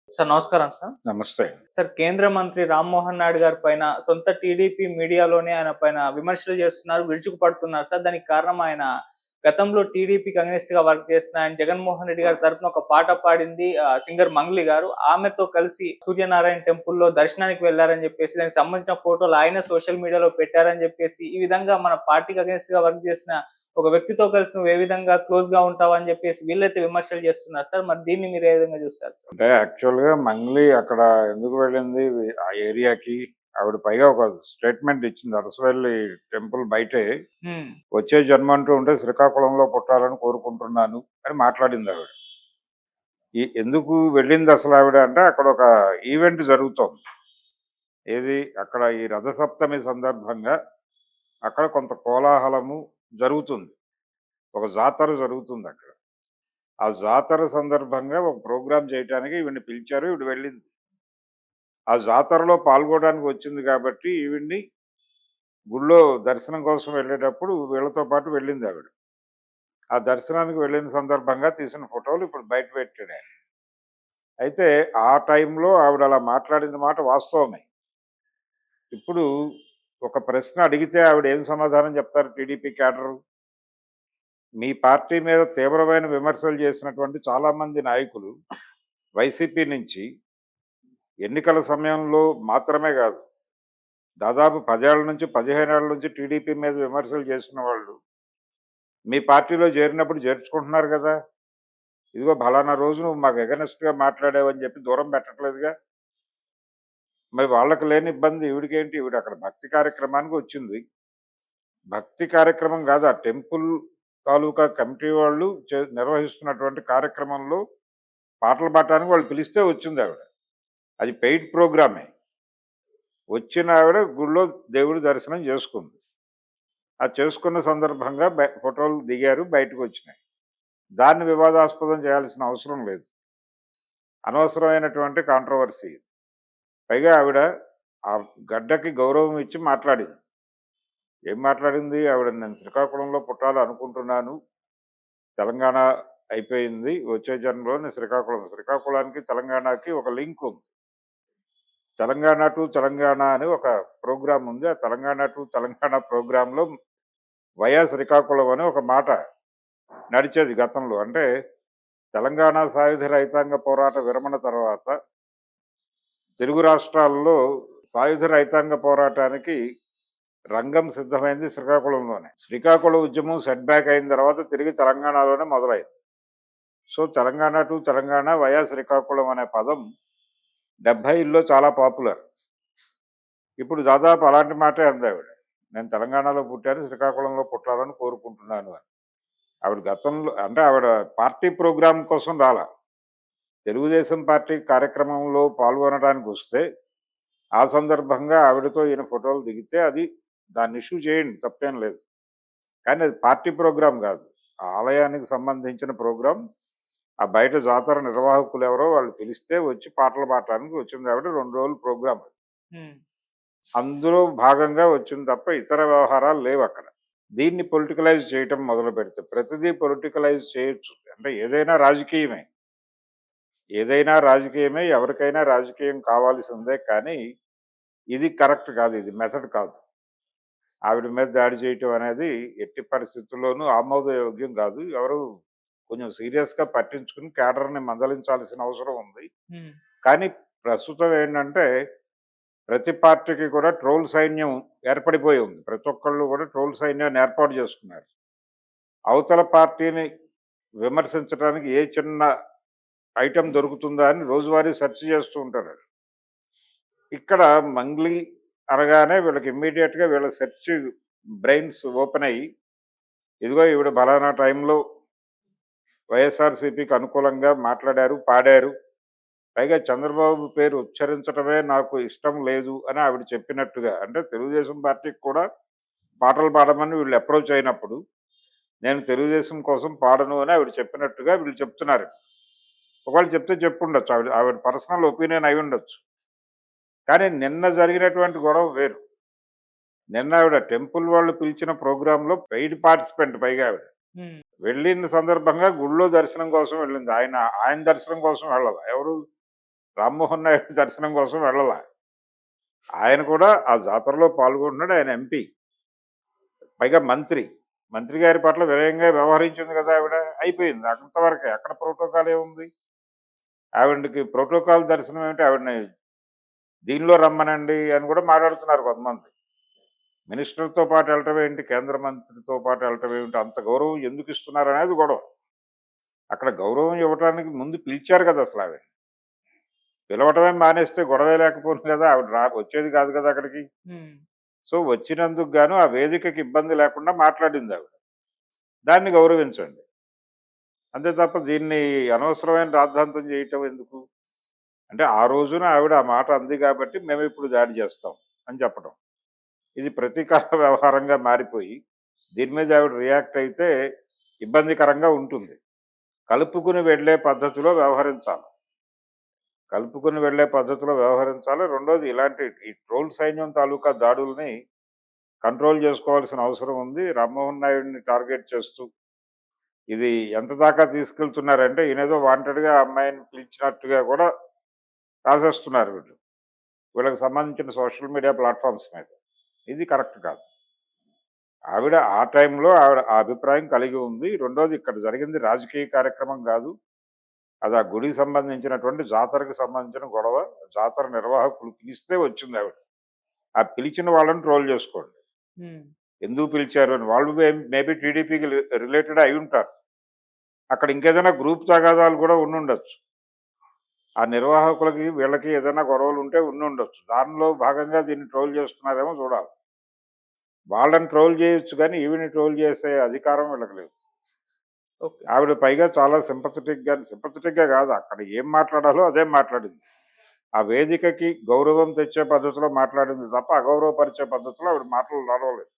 Sir నమస్కారం sir. నమస్తే. Sir కేంద్ర మంత్రి రామ్మోహన్ నాయుడు గారి పైన సొంత టీడీపీ మీడియాలోనే ఆయన పైన విమర్శలు చేస్తున్నారు, విరుచుకుపడుతున్నారు సార్. దానికి కారణం ఆయన గతంలో టీడీపీకి అగెనిస్ట్‌గా వర్క్ చేసిన ఆయన జగన్మోహన్ రెడ్డి గారి తరపున ఒక పాట పాడింది సింగర్ మంగ్లీ గారు. ఆమెతో కలిసి సూర్యనారాయణ టెంపుల్‌లో దర్శనానికి వెళ్లారని చెప్పేసి, దానికి సంబంధించిన ఫోటోలు ఆయనే సోషల్ మీడియాలో పెట్టారని చెప్పేసి, ఈ విధంగా మన పార్టీకి అగెనిస్ట్‌గా వర్క్ చేసిన ఒక వ్యక్తితో కలిసి నువ్వు ఏ విధంగా క్లోజ్‌గా ఉంటావని చెప్పేసి వీళ్ళైతే విమర్శలు చేస్తున్నారు సార్. మరి దీన్ని మీరు ఏ విధంగా చూస్తారు సార్? అంటే యాక్చువల్‌గా మంగ్లీ అక్కడ ఎందుకు వెళ్ళింది ఆ ఏరియాకి? ఆవిడ పైగా ఒక స్టేట్మెంట్ ఇచ్చింది. అరసవెల్లి టెంపుల్ బయటే హ్మ్. వచ్చే జన్మ అంటూ ఉంటే శ్రీకాకుళంలో పుట్టాలని కోరుకుంటున్నాను అని మాట్లాడింది ఆవిడ. ఎందుకు వెళ్ళింది అసలు ఆవిడ అంటే అక్కడ ఒక ఈవెంట్ జరుగుతోంది. ఏది అక్కడ ఈ రథసప్తమి సందర్భంగా అక్కడ కొంత కోలాహలము జరుగుతుంది. ఒక జాతర జరుగుతుందక్కడ. ఆ జాతర సందర్భంగా ఒక ప్రోగ్రామ్ చేయటానికి ఈవిడ్ని పిలిచారు. ఈవిడ వెళ్ళింది. ఆ జాతరలో పాల్గొనడానికి వచ్చింది కాబట్టి ఈవిడ్ని గుళ్ళో దర్శనం కోసం వెళ్ళేటప్పుడు వీళ్ళతో పాటు వెళ్ళిందావిడ. ఆ దర్శనానికి వెళ్ళిన సందర్భంగా తీసిన ఫోటోలు ఇప్పుడు బయట పెట్టాడాయన. అయితే ఆ టైంలో ఆవిడ అలా మాట్లాడిన మాట వాస్తవమే. ఇప్పుడు ఒక ప్రశ్న అడిగితే ఆవిడ ఏం సమాధానం చెప్తారు టీడీపీ క్యాడరు? మీ పార్టీ మీద తీవ్రమైన విమర్శలు చేసినటువంటి చాలామంది నాయకులు వైసీపీ నుంచి ఎన్నికల సమయంలో మాత్రమే కాదు, దాదాపు 10 ఏళ్ల నుంచి 15 ఏళ్ల నుంచి టీడీపీ మీద విమర్శలు చేసిన వాళ్ళు మీ పార్టీలో చేరినప్పుడు చేర్చుకుంటున్నారు కదా! ఇదిగో ఫలానా రోజు నువ్వు మాకు ఎగనెస్ట్‌గా మాట్లాడావని చెప్పి దూరం పెట్టట్లేదుగా. మరి వాళ్ళకి లేని ఇబ్బంది ఈవిడకేంటి? ఈవిడ అక్కడ భక్తి కార్యక్రమానికి వచ్చింది. భక్తి కార్యక్రమం కాదు, ఆ టెంపుల్ తాలూకా కమిటీ వాళ్ళు నిర్వహిస్తున్నటువంటి కార్యక్రమంలో పాటలు పాడటానికి వాళ్ళు పిలిస్తే వచ్చిందావిడ. అది పెయిడ్ ప్రోగ్రామే. వచ్చిన ఆవిడ గుడిలో దేవుడి దర్శనం చేసుకుంది. ఆ చేసుకున్న సందర్భంగా ఫోటోలు దిగారు, బయటకొచ్చినాయి. దాన్ని వివాదాస్పదం చేయాల్సిన అవసరం లేదు. అనవసరమైనటువంటి కాంట్రోవర్సీ. పైగా ఆవిడ ఆ గడ్డకి గౌరవం ఇచ్చి మాట్లాడింది. ఏం మాట్లాడింది ఆవిడ? నేను శ్రీకాకుళంలో పుట్టాలనుకుంటున్నాను. తెలంగాణ అయిపోయింది. వచ్చే జన్మలో నేను శ్రీకాకుళానికి తెలంగాణకి ఒక లింక్ ఉంది. తెలంగాణ టు తెలంగాణ అని ఒక ప్రోగ్రామ్ ఉంది. ఆ తెలంగాణ టు తెలంగాణ ప్రోగ్రాంలో వయా శ్రీకాకుళం అని ఒక మాట నడిచేది గతంలో. అంటే తెలంగాణ సాయుధ రైతాంగ పోరాట విరమణ తర్వాత తెలుగు రాష్ట్రాల్లో సాయుధ రైతాంగ పోరాటానికి రంగం సిద్ధమైంది శ్రీకాకుళంలోనే. శ్రీకాకుళం ఉద్యమం సెట్ బ్యాక్ అయిన తర్వాత తిరిగి తెలంగాణలోనే మొదలైంది. So Telangana to Telangana via Srikakulam అనే పదం 70ల్లో చాలా పాపులర్. ఇప్పుడు దాదాపు అలాంటి మాటే అందావిడ. నేను తెలంగాణలో పుట్టాను, శ్రీకాకుళంలో పుట్టాలని కోరుకుంటున్నాను అని. ఆవిడ గతంలో అంటే ఆవిడ పార్టీ ప్రోగ్రాం కోసం రాలా. తెలుగుదేశం పార్టీ కార్యక్రమంలో పాల్గొనడానికి వస్తే ఆ సందర్భంగా ఆవిడతో ఈయన ఫోటోలు దిగితే అది దాన్ని ఇష్యూ చేయండి, తప్పేం లేదు. కానీ అది పార్టీ ప్రోగ్రాం కాదు. ఆ ఆలయానికి సంబంధించిన ప్రోగ్రాం. ఆ బయట జాతర నిర్వాహకులు ఎవరో వాళ్ళు పిలిస్తే వచ్చి పాటలు పాడటానికి వచ్చింది ఆవిడ. 2 రోజుల ప్రోగ్రాం అది. అందులో భాగంగా వచ్చింది తప్ప ఇతర వ్యవహారాలు లేవు అక్కడ. దీన్ని పొలిటికలైజ్ చేయటం మొదలు పెడితే ప్రతిదీ పొలిటికలైజ్ చేయొచ్చు. అంటే ఏదైనా రాజకీయమే. ఏదైనా రాజకీయమే, ఎవరికైనా రాజకీయం కావాల్సిందే. కానీ ఇది కరెక్ట్ కాదు, ఇది మెథడ్ కాదు. ఆవిడ మీద దాడి చేయటం అనేది ఎట్టి పరిస్థితుల్లోనూ ఆమోదయోగ్యం కాదు. ఎవరు కొంచెం సీరియస్‌గా పట్టించుకుని క్యాడర్‌ని మందలించాల్సిన అవసరం ఉంది. కానీ ప్రస్తుతం ఏంటంటే ప్రతి పార్టీకి కూడా ట్రోల్ సైన్యం ఏర్పడిపోయి ఉంది. ప్రతి ఒక్కళ్ళు కూడా ట్రోల్ సైన్యాన్ని ఏర్పాటు చేసుకున్నారు. అవతల పార్టీని విమర్శించడానికి ఏ చిన్న ఐటెం దొరుకుతుందా అని రోజువారీ సెర్చ్ చేస్తూ ఉంటారు. ఇక్కడ మంగ్లీ అనగానే వీళ్ళకి ఇమ్మీడియట్‌గా వీళ్ళ సెర్చ్ బ్రెయిన్స్ ఓపెన్ అయ్యి, ఇదిగో ఈవిడ ఫలానా టైంలో వైఎస్ఆర్‌సీపీకి అనుకూలంగా మాట్లాడారు, పాడారు. పైగా చంద్రబాబు పేరు ఉచ్చరించడమే నాకు ఇష్టం లేదు అని ఆవిడ చెప్పినట్టుగా. అంటే తెలుగుదేశం పార్టీకి కూడా పాటలు పాడమని వీళ్ళు అప్రోచ్ అయినప్పుడు, నేను తెలుగుదేశం కోసం పాడను అని ఆవిడ చెప్పినట్టుగా వీళ్ళు చెప్తున్నారు. ఒకవేళ చెప్తే చెప్పుండొచ్చు. ఆవిడ ఆవిడ పర్సనల్ ఒపీనియన్ అయ్యుండొచ్చు. కానీ నిన్న జరిగినటువంటి గొడవ వేరు. నిన్న ఆవిడ టెంపుల్ వాళ్ళు పిలిచిన ప్రోగ్రామ్‌లో పెయిడ్ పార్టిసిపెంట్ పైగా ఆవిడ. వెళ్ళిన సందర్భంగా గుడిలో దర్శనం కోసం వెళ్ళింది. ఆయన ఆయన దర్శనం కోసం వెళ్ళల. ఎవరు? రామ్మోహన్ నాయుడు దర్శనం కోసం వెళ్ళాల. ఆయన కూడా ఆ జాతరలో పాల్గొంటున్నాడు. ఆయన ఎంపీ. పైగా మంత్రి. మంత్రి గారి పట్ల వినయంగా వ్యవహరించింది కదా ఆవిడ. అయిపోయింది. అంతవరకే. అక్కడ ప్రోటోకాల్ ఏముంది? ఆవిడకి ప్రోటోకాల్ దర్శనం ఏమిటి? ఆవిడని దీనిలో రమ్మనండి అని కూడా మాట్లాడుతున్నారు కొంతమంది. మినిస్టర్‌తో పాటు వెళ్ళటం ఏంటి? కేంద్ర మంత్రితో పాటు వెళ్ళటం ఏమిటి? అంత గౌరవం ఎందుకు ఇస్తున్నారనేది గొడవ. అక్కడ గౌరవం ఇవ్వటానికి ముందు పిలిచారు కదా అసలావిడ. పిలవటమే మానేస్తే గొడవే లేకపోను కదా! ఆవిడ వచ్చేది కాదు కదా అక్కడికి. హ్మ్. సో, వచ్చినందుకు గాను ఆ వేదికకి ఇబ్బంది లేకుండా మాట్లాడిందావిడ. దాన్ని గౌరవించండి. అంతే తప్ప దీన్ని అనవసరమైన రాద్ధాంతం చేయటం ఎందుకు? అంటే ఆ రోజున ఆవిడ ఆ మాట అంది కాబట్టి మేమిప్పుడు దాడి చేస్తాం అని చెప్పడం. ఇది ప్రతీకార వ్యవహారంగా మారిపోయి దీని మీద ఆవిడ రియాక్ట్ అయితే ఇబ్బందికరంగా ఉంటుంది. కలుపుకుని వెళ్ళే పద్ధతిలో వ్యవహరించాలి. కలుపుకుని వెళ్ళే పద్ధతిలో వ్యవహరించాలి. రెండోది ఇలాంటి ఈ ట్రోల్ సైన్యం తాలూకా దాడుల్ని కంట్రోల్ చేసుకోవాల్సిన అవసరం ఉంది. రామ్మోహన్ నాయుడిని టార్గెట్ చేస్తూ ఇది ఎంత దాకా తీసుకెళ్తున్నారంటే ఈయనేదో వాంటెడ్‌గా ఆ అమ్మాయిని పిలిచినట్టుగా కూడా రాసేస్తున్నారు వీళ్ళు. వీళ్ళకి సంబంధించిన సోషల్ మీడియా ప్లాట్‌ఫార్మ్స్ మీద. ఇది కరెక్ట్ కాదు. ఆవిడ ఆ టైంలో ఆవిడ ఆ అభిప్రాయం కలిగి ఉంది. రెండోది ఇక్కడ జరిగింది రాజకీయ కార్యక్రమం గాదు. అది ఆ గుడికి సంబంధించినటువంటి జాతరకి సంబంధించిన గొడవ. జాతర నిర్వాహకులు పిలిస్తే వచ్చిందావిడ. ఆ పిలిచిన వాళ్ళని ట్రోల్ చేసుకోండి. హ్మ్. ఎందుకు పిలిచారు అని. వాళ్ళు మేబీ టీడీపీకి రిలేటెడ్ అయ్యుంటారు. అక్కడ ఇంకేదైనా గ్రూప్ తగాదాలు కూడా ఉండుండొచ్చు. ఆ నిర్వాహకులకి, వీళ్ళకి ఏదైనా గొడవలుంటే ఉండుండొచ్చు. దానిలో భాగంగా దీన్ని ట్రోల్ చేస్తున్నారేమో చూడాలి. వాళ్ళని ట్రోల్ చేయొచ్చు గానీ, ఈవిడ్ని ట్రోల్ చేసే అధికారం వీళ్ళకి లేదు. ఓకే. ఆవిడ పైగా చాలా సింపథెటిక్‌గా కాదు. అక్కడ ఏం మాట్లాడాలో అదే మాట్లాడింది. ఆ వేదికకి గౌరవం తెచ్చే పద్ధతిలో మాట్లాడింది తప్ప, అగౌరవపరిచే పద్ధతిలో ఆవిడ మాటలు నడవలేదు.